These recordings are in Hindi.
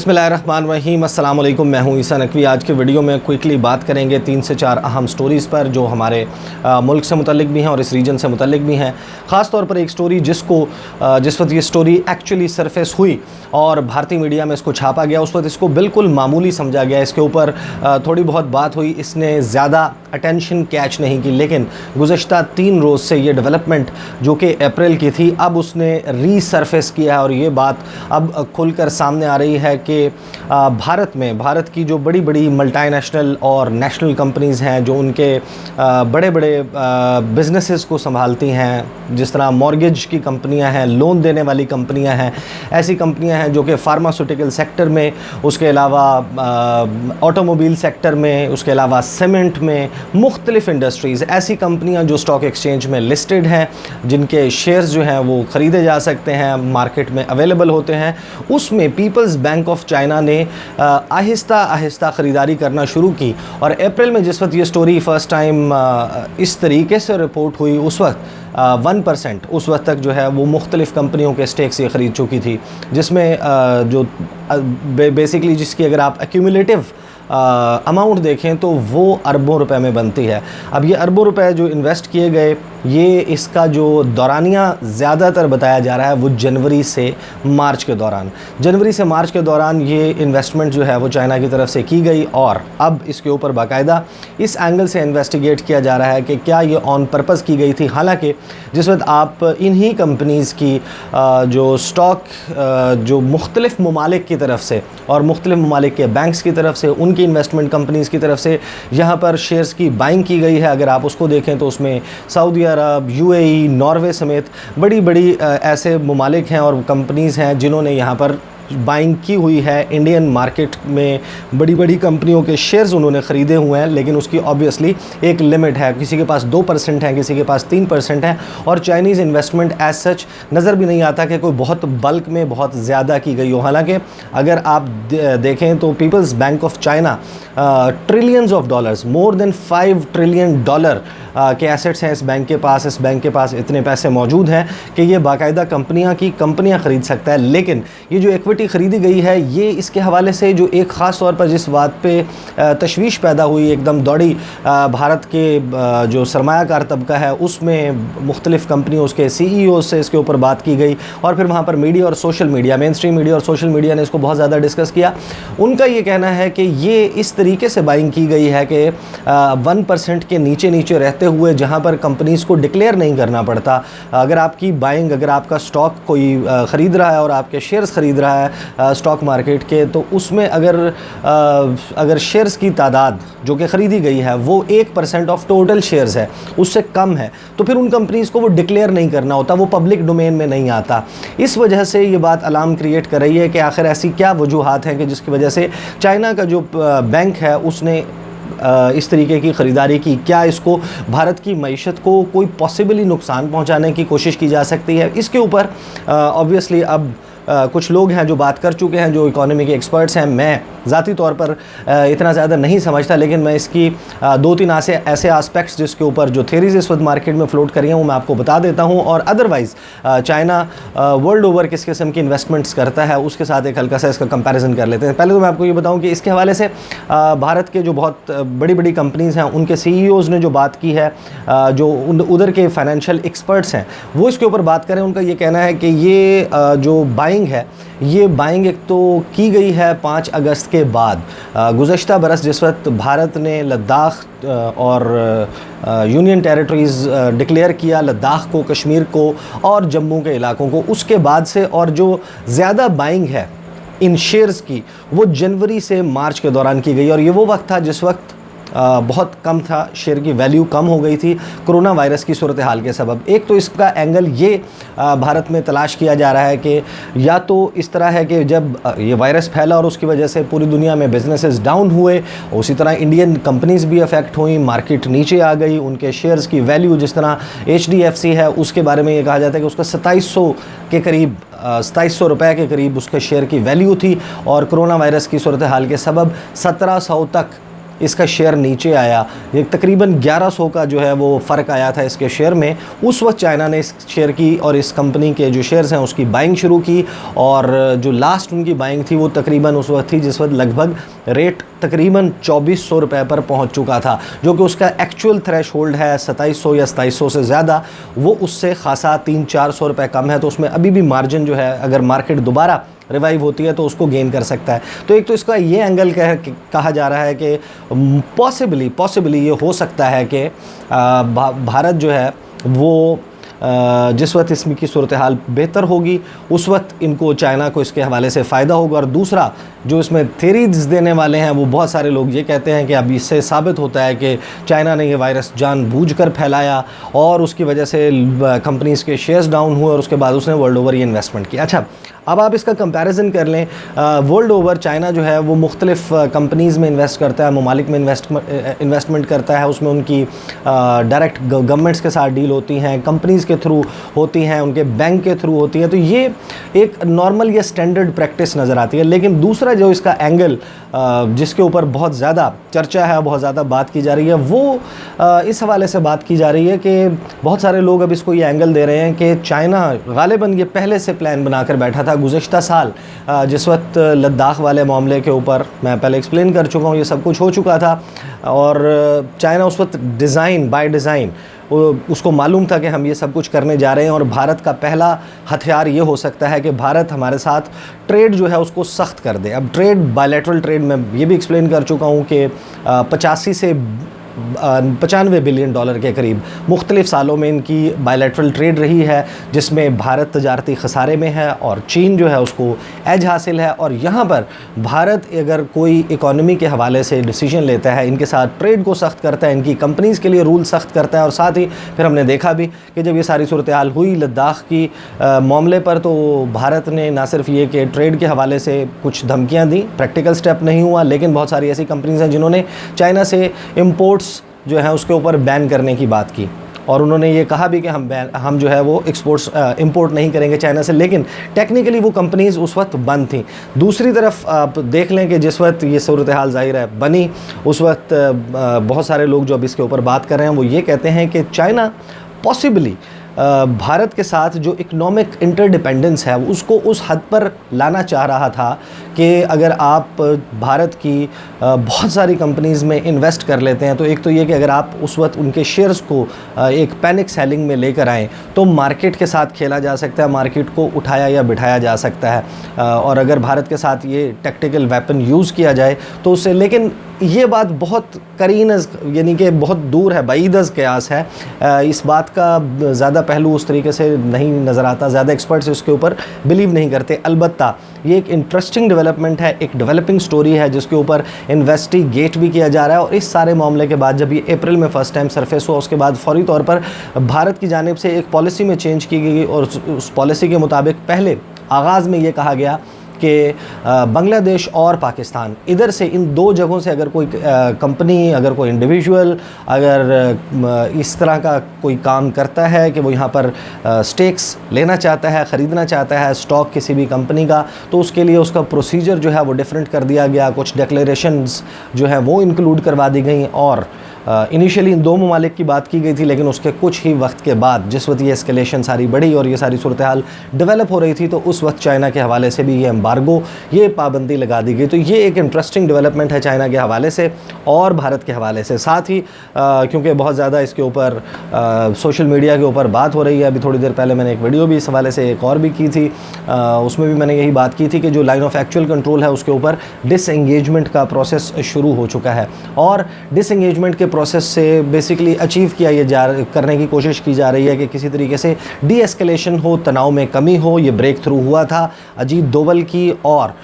बिस्मिल्लाहिर्रहमानिर्रहीम, अस्सलाम वालेकुम। मैं हूं ईसा नकवी। आज के वीडियो में क्विकली बात करेंगे 3 से 4 अहम स्टोरीज़ पर जो हमारे मुल्क से मुतल्लिक भी हैं और इस रीजन से मुतल्लिक भी हैं। ख़ास तौर पर एक स्टोरी जिस वक्त ये स्टोरी एक्चुअली सरफेस हुई और भारतीय मीडिया में इसको छापा गया, उस वक्त इसको बिल्कुल मामूली समझा गया। इसके ऊपर थोड़ी बहुत बात हुई, इसने ज़्यादा अटेंशन कैच नहीं की। लेकिन गुज़श्ता 3 रोज़ से ये डेवलपमेंट जो कि अप्रैल की थी, अब उसने रीसरफेस किया है और ये बात अब खुलकर सामने आ रही है कि भारत की जो बड़ी बड़ी मल्टीनेशनल और नेशनल कंपनीज़ हैं जो उनके बड़े बड़े बिजनेसेस को संभालती हैं, जिस तरह मॉर्गेज की कंपनियां हैं, लोन देने वाली कंपनियां हैं, ऐसी कंपनियां हैं जो कि फार्मास्यूटिकल सेक्टर में, उसके अलावा ऑटोमोबाइल सेक्टर में, उसके अलावा सीमेंट में, मुख्तलिफ इंडस्ट्रीज़, ऐसी कंपनियां जो स्टॉक एक्सचेंज में लिस्टेड हैं, जिनके शेयर्स जो हैं वो ख़रीदे जा सकते हैं, मार्केट में अवेलेबल होते हैं। उसमें पीपल्स बैंक ऑफ चाइना ने आहिस्ता आहिस्ता ख़रीदारी करना शुरू की और अप्रैल में जिस वक्त ये स्टोरी फ़र्स्ट टाइम इस तरीके से रिपोर्ट हुई, उस वक्त 1% उस वक्त तक जो है वो मुख्तलिफ़ कंपनियों के स्टेक्स ये ख़रीद चुकी थी, जिसमें जो बेसिकली जिसकी अगर आप एक्यूमुलेटिव अमाउंट देखें तो वो अरबों रुपए में बनती है। अब ये अरबों रुपए जो इन्वेस्ट किए गए, ये इसका जो दौरानिया ज़्यादातर बताया जा रहा है वो जनवरी से मार्च के दौरान ये इन्वेस्टमेंट जो है वो चाइना की तरफ से की गई और अब इसके ऊपर बाकायदा इस एंगल से इन्वेस्टिगेट किया जा रहा है कि क्या ये ऑन पर्पज़ की गई थी। हालांकि जिस वक्त आप इन्हीं कंपनीज़ की जो स्टॉक जो मुख्तलिफ़ ममालिक की तरफ से और मुख्तलिफ़ ममालिक के बैंक्स की तरफ से, उनकी इन्वेस्टमेंट कंपनीज़ की तरफ से यहाँ पर शेयर्स की बाइंग की गई है। अगर आप उसको देखें तो उसमें सऊदी अरब, यूएई, नॉर्वे समेत बड़ी बड़ी ऐसे ममालिक हैं और कंपनीज़ हैं जिन्होंने यहाँ पर बाइंग की हुई है। इंडियन मार्केट में बड़ी बड़ी कंपनियों के शेयर्स उन्होंने ख़रीदे हुए हैं, लेकिन उसकी ऑब्वियसली एक लिमिट है। किसी के पास 2% है, किसी के पास 3% है और चाइनीज़ इन्वेस्टमेंट एज सच नज़र भी नहीं आता कि कोई बहुत बल्क में बहुत ज़्यादा की गई हो। हालांकि अगर आप देखें तो people's bank of China trillions of dollars, more than $5 trillion के एसेट्स हैं इस बैंक के पास इतने पैसे मौजूद हैं कि ये बाकायदा कंपनियां ख़रीद सकता है। लेकिन ये जो इक्विटी ख़रीदी गई है, ये इसके हवाले से जो एक ख़ास तौर पर जिस बात पे तशवीश पैदा हुई, एकदम दौड़ी भारत के जो सरमायाकार तबका है उसमें मुख्तलिफ़ कंपनियों उसके CEO से इसके ऊपर बात की गई और फिर वहाँ पर मीडिया और social media, main stream media और सोशल मीडिया ने इसको बहुत ज़्यादा डिस्कस किया। उनका ये कहना है कि ये इस तरीके से बाइंग की गई है कि 1% के नीचे रहते हुए जहां पर कंपनीज़ को डिक्लेयर नहीं करना पड़ता। अगर आपकी बाइंग, अगर आपका स्टॉक कोई ख़रीद रहा है और आपके शेयर्स ख़रीद रहा है स्टॉक मार्केट के, तो उसमें अगर शेयर्स की तादाद जो कि ख़रीदी गई है वो 1% ऑफ टोटल शेयर्स है, उससे कम है, तो फिर उन कंपनीज़ को वो डिक्लेयर नहीं करना होता, वो पब्लिक डोमेन में नहीं आता। इस वजह से ये बात अलार्म क्रिएट कर रही है कि आखिर ऐसी क्या वजूहात हैं कि जिसकी वजह से चाइना का जो बैंक है उसने इस तरीके की ख़रीदारी की। क्या इसको भारत की मईशत को कोई पॉसिबली नुकसान पहुंचाने की कोशिश की जा सकती है? इसके ऊपर ऑब्वियसली अब कुछ लोग हैं जो बात कर चुके हैं, जो इकोनॉमी के एक्सपर्ट्स हैं। मैं ज़ाती तौर पर इतना ज़्यादा नहीं समझता, लेकिन मैं इसकी 2-3 ऐसे आस्पेक्ट्स जिसके ऊपर जो थेरीज इस वक्त मार्केट में फ्लोट करी हैं वो मैं आपको बता देता हूं। और अदरवाइज़ चाइना वर्ल्ड ओवर किस किस्म की इन्वेस्टमेंट्स करता है उसके साथ एक हल्का सा इसका कंपैरिजन कर लेते हैं। पहले तो मैं आपको ये बताऊं कि इसके हवाले से भारत के जो बहुत बड़ी बड़ी कंपनीज़ हैं उनके CEOs ने जो बात की है, जो उधर के फाइनेंशियल एक्सपर्ट्स हैं वो इसके ऊपर बात करें। उनका ये कहना है कि ये जो बाइंग है, ये बाइंग एक तो की गई है 5 अगस्त के बाद। गुज़श्ता बरस जिस वक्त भारत ने लद्दाख और यूनियन टेरिटरीज़ डिक्लेयर किया, लद्दाख को, कश्मीर को और जम्मू के इलाकों को, उसके बाद से और जो ज़्यादा बाइंग है इन शेयर्स की वो जनवरी से मार्च के दौरान की गई और ये वो वक्त था जिस वक्त बहुत कम था, शेयर की वैल्यू कम हो गई थी कोरोना वायरस की सूरत हाल के सबब। एक तो इसका एंगल ये भारत में तलाश किया जा रहा है कि या तो इस तरह है कि जब ये वायरस फैला और उसकी वजह से पूरी दुनिया में बिजनेसेस डाउन हुए, उसी तरह इंडियन कंपनीज़ भी अफेक्ट हुई, मार्केट नीचे आ गई, उनके शेयर्स की वैल्यू, जिस तरह HDFC है उसके बारे में ये कहा जाता है कि उसका 2700 के करीब 2700 रुपये के करीब उसके शेयर की वैल्यू थी और कोरोना वायरस की सूरत हाल के सबब 1700 तक इसका शेयर नीचे आया, ये तकरीबन 1100 का जो है वो फ़र्क आया था इसके शेयर में, उस वक्त चाइना ने इस शेयर की और इस कंपनी के जो शेयर्स हैं उसकी बाइंग शुरू की। और जो लास्ट उनकी बाइंग थी वो तकरीबन उस वक्त थी जिस वक्त लगभग रेट तकरीबन 2400 रुपये पर पहुंच चुका था, जो कि उसका एक्चुअल थ्रेश होल्ड है 2700 या 2700 से ज़्यादा, वो उससे खासा 300-400 रुपये कम है। तो उसमें अभी भी मार्जिन जो है, अगर मार्केट दोबारा रिवाइव होती है तो उसको गेन कर सकता है। तो एक तो इसका ये एंगल कहा जा रहा है कि पॉसिबली ये हो सकता है कि भारत जो है वो जिस वक्त इसमें की सूरत हाल बेहतर होगी उस वक्त इनको चाइना को इसके हवाले से फ़ायदा होगा। और दूसरा जो इसमें थेरीज देने वाले हैं वो बहुत सारे लोग ये कहते हैं कि अब इससे साबित होता है कि चाइना ने ये वायरस जानबूझकर फैलाया और उसकी वजह से कंपनीज़ के शेयर्स डाउन हुए और उसके बाद उसने वर्ल्ड ओवर ये इन्वेस्टमेंट किया। अच्छा, अब आप इसका कंपैरिजन कर लें, वर्ल्ड ओवर चाइना जो है वो मुख्तलिफ कंपनीज़ में इन्वेस्ट करता है, ममालिक में इन्वेस्टमेंट करता है, उसमें उनकी डायरेक्ट गवर्नमेंट्स के साथ डील होती हैं, कंपनीज़ के थ्रू होती हैं, उनके बैंक के थ्रू होती हैं। तो ये एक नॉर्मल या स्टैंडर्ड प्रैक्टिस नज़र आती है। लेकिन दूसरा जो इसका एंगल जिसके ऊपर बहुत ज़्यादा चर्चा है, बहुत ज़्यादा बात की जा रही है, वो इस हवाले से बात की जा रही है कि बहुत सारे लोग अब इसको ये एंगल दे रहे हैं कि चाइना गालिबन ये पहले से प्लान बनाकर बैठा था। गुज़िश्ता साल जिस वक्त लद्दाख वाले मामले के ऊपर मैं पहले एक्सप्लेन कर चुका हूँ, ये सब कुछ हो चुका था और चाइना उस वक्त बाय डिज़ाइन उसको मालूम था कि हम ये सब कुछ करने जा रहे हैं। और भारत का पहला हथियार ये हो सकता है कि भारत हमारे साथ ट्रेड जो है उसको सख्त कर दे। अब ट्रेड, बायलैटरल ट्रेड में ये भी एक्सप्लेन कर चुका हूँ कि 85 से 95 बिलियन डॉलर के करीब मुख्तलिफ सालों में इनकी बायलैटरल ट्रेड रही है, जिसमें भारत तजारती खसारे में है और चीन जो है उसको एज हासिल है। और यहाँ पर भारत अगर कोई इकॉनमी के हवाले से डिसीजन लेता है, इनके साथ ट्रेड को सख्त करता है, इनकी कंपनीज़ के लिए रूल सख्त करता है। और साथ ही फिर हमने देखा भी कि जब ये सारी सूरत हाल हुई लद्दाख की मामले पर, तो भारत ने ना सिर्फ ये कि ट्रेड के हवाले से कुछ धमकियाँ दी, प्रैक्टिकल स्टेप नहीं हुआ, लेकिन बहुत सारी ऐसी कंपनीज़ हैं जिन्होंने चाइना से इम्पोर्ट्स जो है उसके ऊपर बैन करने की बात की। और उन्होंने ये कहा भी कि हम जो है वो इंपोर्ट नहीं करेंगे चाइना से, लेकिन टेक्निकली वो कंपनीज़ उस वक्त बंद थी। दूसरी तरफ आप देख लें कि जिस वक्त ये सूरत हाल ज़ाहिर है बनी, उस वक्त बहुत सारे लोग जो अब इसके ऊपर बात कर रहे हैं वो ये कहते हैं कि चाइना पॉसिबली भारत के साथ जो इकनॉमिक इंटरडिपेंडेंस है उसको उस हद पर लाना चाह रहा था कि अगर आप भारत की बहुत सारी कंपनीज़ में इन्वेस्ट कर लेते हैं, तो एक तो ये कि अगर आप उस वक्त उनके शेयर्स को एक पैनिक सेलिंग में लेकर आएँ तो मार्केट के साथ खेला जा सकता है, मार्केट को उठाया या बिठाया जा सकता है। और अगर भारत के साथ ये टैक्टिकल वेपन यूज़ किया जाए तो उससे, लेकिन ये बात बहुत करीनज़ यानी कि बहुत दूर है, बईदज़ क़यास है। इस बात का ज़्यादा पहलू उस तरीके से नहीं नज़र आता, ज़्यादा एक्सपर्ट्स इसके ऊपर बिलीव नहीं करते। अलबत्ता ये एक इंटरेस्टिंग डेवलपमेंट है, एक डेवलपिंग स्टोरी है जिसके ऊपर इन्वेस्टिगेट भी किया जा रहा है। और इस सारे मामले के बाद जब ये अप्रैल में फ़र्स्ट टाइम सरफेस हुआ, उसके बाद फौरी तौर पर भारत की जानिब से एक पॉलिसी में चेंज की गई और उस पॉलिसी के मुताबिक पहले आगाज़ में ये कहा गया कि बांग्लादेश और पाकिस्तान, इधर से इन दो जगहों से अगर कोई कंपनी, अगर कोई इंडिविजुअल अगर इस तरह का कोई काम करता है कि वो यहाँ पर स्टेक्स लेना चाहता है, ख़रीदना चाहता है स्टॉक किसी भी कंपनी का, तो उसके लिए उसका प्रोसीजर जो है वो डिफरेंट कर दिया गया। कुछ डिक्लेरेशंस जो है वो इंक्लूड करवा दी गई और इनिशियली इन दो ममालिक की बात की गई थी, लेकिन उसके कुछ ही वक्त के बाद जिस वक्त ये एस्केलेशन सारी बढ़ी और ये सारी सूरत हाल डेवलप हो रही थी, तो उस वक्त चाइना के हवाले से भी ये एम्बार्गो, ये पाबंदी लगा दी गई। तो ये एक इंटरेस्टिंग डेवलपमेंट है चाइना के हवाले से और भारत के हवाले से। साथ ही क्योंकि बहुत ज़्यादा इसके ऊपर सोशल मीडिया के ऊपर बात हो रही है, अभी थोड़ी देर पहले मैंने एक वीडियो भी इस हवाले से एक और भी की थी, उसमें भी मैंने यही बात की थी कि जो लाइन ऑफ एक्चुअल कंट्रोल है उसके ऊपर डिसएंगेजमेंट का प्रोसेस शुरू हो चुका है। और डिसएंगेजमेंट के प्रोसेस से बेसिकली अचीव किया ये करने की कोशिश की जा रही है कि किसी तरीके से डी एस्केलेशन हो, तनाव में कमी हो। ये ब्रेक थ्रू हुआ था अजीत डोवल की और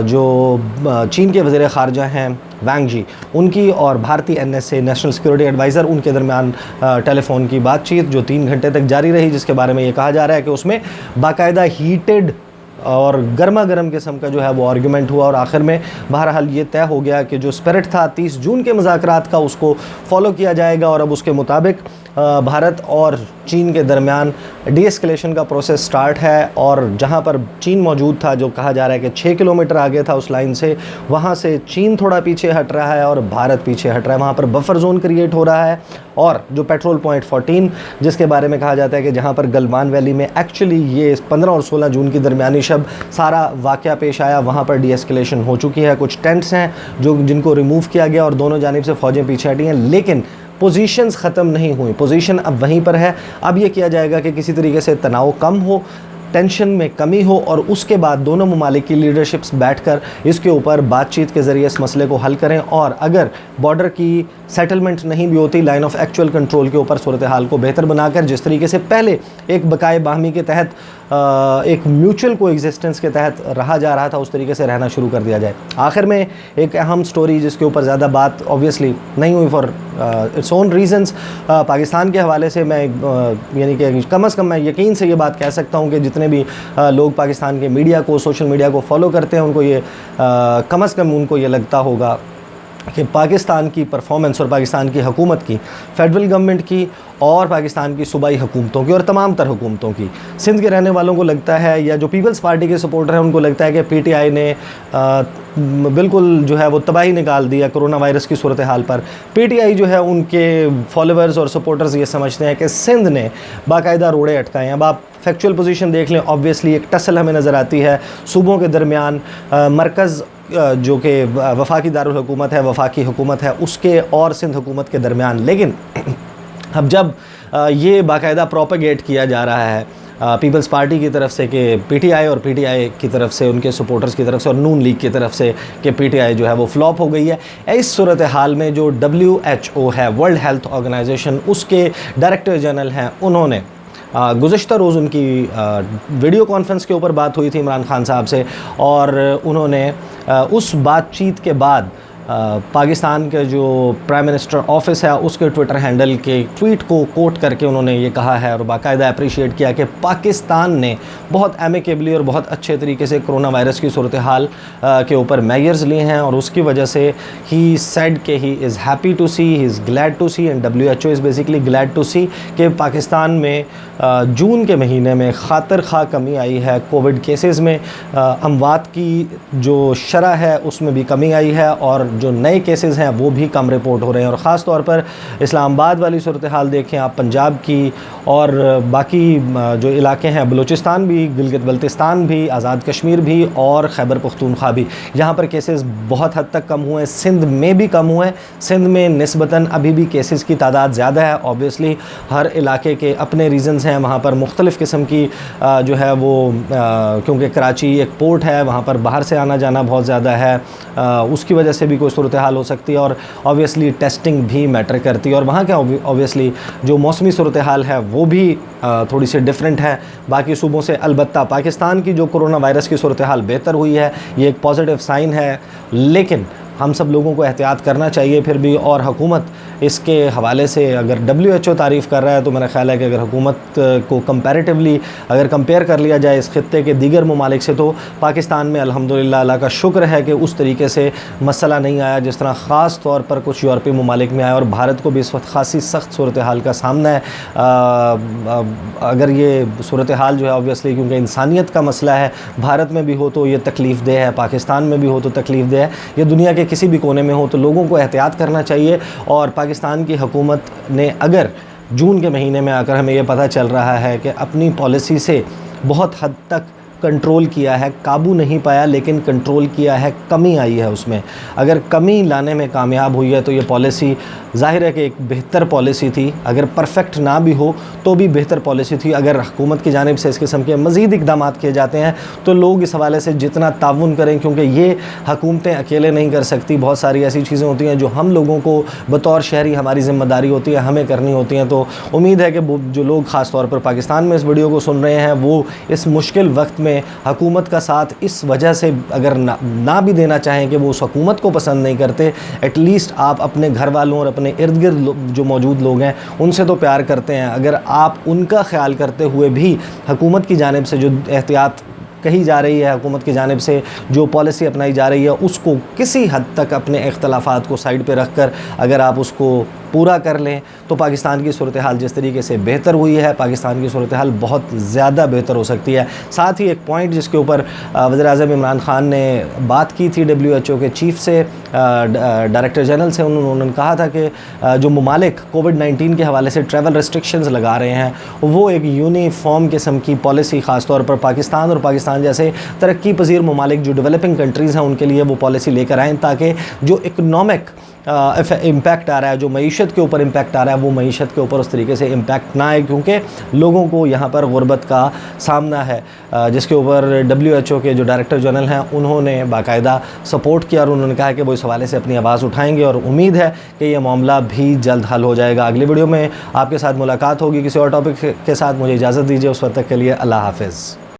जो चीन के वज़ीर ख़ारजा हैं वांग जी, उनकी और भारतीय NSA नेशनल सिक्योरिटी एडवाइज़र उनके दरमियान टेलीफोन की बातचीत जो 3 घंटे तक जारी रही, जिसके बारे में ये कहा जा रहा है कि उसमें बाकायदा हीटेड और गर्मा गर्म किस्म का जो है वो आर्गूमेंट हुआ और आखिर में बहरहाल ये तय हो गया कि जो स्पिरिट था 30 जून के मुज़ाकरात का उसको फॉलो किया जाएगा और अब उसके मुताबिक भारत और चीन के दरमियान डीएस्केलेशन का प्रोसेस स्टार्ट है, और जहां पर चीन मौजूद था, जो कहा जा रहा है कि 6 किलोमीटर आगे था उस लाइन से, वहां से चीन थोड़ा पीछे हट रहा है और भारत पीछे हट रहा है। वहां पर बफर जोन क्रिएट हो रहा है, और जो पेट्रोल पॉइंट 14 जिसके बारे में कहा जाता है कि जहां पर गलवान वैली में एक्चुअली ये 15 और 16 जून की दरमियानी शब सारा वाक़या पेश आया, वहाँ पर डीएस्केलेशन हो चुकी है। कुछ टेंट्स हैं जिनको रिमूव किया गया और दोनों जानिब से फ़ौजें पीछे हटी हैं, लेकिन पोजीशंस ख़त्म नहीं हुई। पोजीशन अब वहीं पर है। अब ये किया जाएगा कि किसी तरीके से तनाव कम हो, टेंशन में कमी हो, और उसके बाद दोनों ममालिक की लीडरशिप्स बैठकर इसके ऊपर बातचीत के ज़रिए इस मसले को हल करें। और अगर बॉर्डर की सेटलमेंट नहीं भी होती, लाइन ऑफ एक्चुअल कंट्रोल के ऊपर सूरत हाल को बेहतर बनाकर, जिस तरीके से पहले एक बकाए बाहमी के तहत एक म्यूचुअल को एग्जिस्टेंस के तहत रहा जा रहा था, उस तरीके से रहना शुरू कर दिया जाए। आखिर में एक अहम स्टोरी जिसके ऊपर ज़्यादा बात ऑब्वियसली नहीं हुई for its own reasons, Pakistan के हवाले से मैं यानी कि कम अज़ कम मैं यकीन से ये बात कह सकता हूँ कि जितने भी लोग पाकिस्तान के मीडिया को, सोशल मीडिया को फॉलो करते हैं, उनको ये कम अज़ कम उनको ये लगता होगा कि पाकिस्तान की परफॉर्मेंस और पाकिस्तान की हुकूमत की, फेडरल गवर्नमेंट की और पाकिस्तान की सूबाई हुकूमतों की और तमाम तर हुकूमतों की, सिंध के रहने वालों को लगता है, या जो पीपल्स पार्टी के सपोर्टर हैं उनको लगता है कि पीटीआई ने बिल्कुल जो है वो तबाही निकाल दिया कोरोना वायरस की सूरत हाल पर। पीटीआई जो है उनके फॉलोअर्स और सपोर्टर्स ये समझते हैं कि सिंध ने बाकायदा रोड़े अटकाए हैं। अब आप फैक्चुअल पोजीशन देख लें, ऑब्वियसली एक टसल हमें नज़र आती है सूबों के दरमियान, मरकज़ जो कि वफाकी दारुल हुकूमत है, वफाकी हुकूमत है, उसके और सिंध हुकूमत के दरमियान। लेकिन अब जब ये बाकायदा प्रोपेगेट किया जा रहा है पीपल्स पार्टी की तरफ से कि पीटीआई, और पीटीआई की तरफ से उनके सपोर्टर्स की तरफ से, और नून लीग की तरफ से कि पीटीआई जो है वो फ्लॉप हो गई है, इस सूरत हाल में जो WHO है, वर्ल्ड हेल्थ ऑर्गेनाइजेशन, उसके डायरेक्टर जनरल हैं, उन्होंने गुज़श्ता रोज़ उनकी वीडियो कॉन्फ्रेंस के ऊपर बात हुई थी इमरान खान साहब से, और उन्होंने उस बातचीत के बाद पाकिस्तान के जो प्राइम मिनिस्टर ऑफिस है उसके ट्विटर हैंडल के ट्वीट को कोट करके उन्होंने ये कहा है और बाकायदा अप्रिशिएट किया कि पाकिस्तान ने बहुत एमिकेबली और बहुत अच्छे तरीके से कोरोना वायरस की सूरत हाल के ऊपर मेजर्स लिए हैं, और उसकी वजह से ही सेड कि he is happy to see, he is glad to see, and WHO is basically glad to see कि पाकिस्तान में जून के महीने में खातर खा कमी आई है कोविड केसेस में, अमवात की जो शरह है उसमें भी कमी आई है, और जो नए केसेस हैं वो भी कम रिपोर्ट हो रहे हैं। और ख़ास तौर पर इस्लामाबाद वाली सूरत हाल देखें आप, पंजाब की और बाकी जो इलाके हैं, बलूचिस्तान भी, गिलगित बल्तिस्तान भी, आज़ाद कश्मीर भी और खैबर पख्तूनख्वा भी, यहाँ पर केसेस बहुत हद तक कम हुए हैं। सिंध में भी कम हुए हैं। सिंध में निस्बतन अभी भी केसेस की तादाद ज़्यादा है। ऑब्वियसली हर इलाके के अपने रीज़न्स हैं, वहाँ पर मुख्तलिफ़ किस्म की जो है वो क्योंकि कराची एक पोर्ट है, वहाँ पर बाहर से आना जाना बहुत ज़्यादा है, उसकी वजह से भी कोई सूरत हाल हो सकती है, और ऑब्वियसली टेस्टिंग भी मैटर करती है। और वहाँ के ऑब्वियसली जो मौसमी सूरत हाल है वो भी थोड़ी सी डिफरेंट है बाकी सूबों से। अलबत्ता पाकिस्तान की जो कोरोना वायरस की सूरत हाल बेहतर हुई है, ये एक पॉजिटिव साइन है, लेकिन हम सब लोगों को एहतियात करना चाहिए फिर भी। और हुकूमत इसके हवाले से अगर WHO तारीफ़ कर रहा है तो मेरा ख़्याल है कि अगर हुकूमत को कंपैरेटिवली अगर कंपेयर कर लिया जाए इस खित्ते के दीगर ममालिक से, तो पाकिस्तान में अल्हम्दुलिल्लाह अल्लाह का शुक्र है कि उस तरीके से मसला नहीं आया जिस तरह ख़ास तौर पर कुछ यूरोपीय ममालिक में आया, और भारत को भी इस वक्त खासी सख्त सूरत हाल का सामना है। अगर ये सूरत हाल जो है ऑब्वियसली क्योंकि इंसानियत का मसला है, भारत में भी हो तो ये तकलीफ़ दे है, पाकिस्तान में भी हो तो तकलीफ़ दे है, ये दुनिया के किसी भी कोने में हो, तो लोगों को एहतियात करना चाहिए। और पाकिस्तान की हुकूमत ने अगर जून के महीने में आकर हमें ये पता चल रहा है कि अपनी पॉलिसी से बहुत हद तक कंट्रोल किया है, काबू नहीं पाया लेकिन कंट्रोल किया है, कमी आई है उसमें, अगर कमी लाने में कामयाब हुई है तो ये पॉलिसी ज़ाहिर है कि एक बेहतर पॉलिसी थी। अगर परफेक्ट ना भी हो तो भी बेहतर पॉलिसी थी। अगर हुकूमत की जानिब से इस किस्म के मज़ीद इक़दामात किए जाते हैं तो लोग इस हवाले से जितना ताउन करें, क्योंकि ये हुकूमतें अकेले नहीं कर सकती, बहुत सारी ऐसी चीज़ें होती हैं जो हम लोगों को बतौर शहरी हमारी ज़िम्मेदारी होती है, हमें करनी होती हैं। तो उम्मीद है कि जो लोग ख़ास तौर पर पाकिस्तान में इस वीडियो को सुन रहे हैं वो इस मुश्किल वक्त में हुकूमत का साथ इस वजह से अगर ना भी देना चाहें कि वो उस हुकूमत को पसंद नहीं करते, एटलीस्ट आप अपने घर वालों और अपने इर्द गिर्द जो मौजूद लोग हैं उनसे तो प्यार करते हैं। अगर आप उनका ख्याल करते हुए भी हुकूमत की जानिब से जो एहतियात कही जा रही है, हुकूमत की जानिब से जो पॉलिसी अपनाई जा रही है, उसको किसी हद तक अपने इख्तलाफात को साइड पे रख कर अगर आप उसको पूरा कर लें तो पाकिस्तान की सूरत हाल जिस तरीके से बेहतर हुई है, पाकिस्तान की सूरत हाल बहुत ज़्यादा बेहतर हो सकती है। साथ ही एक पॉइंट जिसके ऊपर वज़ीर-ए-आज़म इमरान खान ने बात की थी WHO के चीफ से, डायरेक्टर जनरल से, उन्होंने कहा था कि जो ममालिक कोविड-19 के हवाले से ट्रैवल रिस्ट्रिक्शंस लगा रहे हैं वो एक यूनिफॉर्म किस्म की पॉलिसी ख़ास तौर पर पाकिस्तान और पाकिस्तान जैसे तरक्की पजीर ममालिक जो डेवलपिंग कंट्रीज़ हैं उनके लिए वो पॉलिसी लेकर आएँ, ताकि जो इकनॉमिक इम्पैक्ट आ रहा है, जो मईशत के ऊपर इम्पैक्ट आ रहा है, वो मईशत के ऊपर उस तरीके से इम्पैक्ट ना आए, क्योंकि लोगों को यहाँ पर गुर्बत का सामना है, जिसके ऊपर WHO के जो डायरेक्टर जनरल हैं उन्होंने बाकायदा सपोर्ट किया और उन्होंने कहा कि वो इस हवाले से अपनी आवाज़ उठाएंगे और उम्मीद है कि ये मामला भी जल्द हल हो जाएगा। अगली वीडियो में आपके साथ मुलाकात होगी किसी और टॉपिक के साथ। मुझे इजाज़त दीजिए, उस वक्त तक के लिए अल्लाह हाफ़िज़।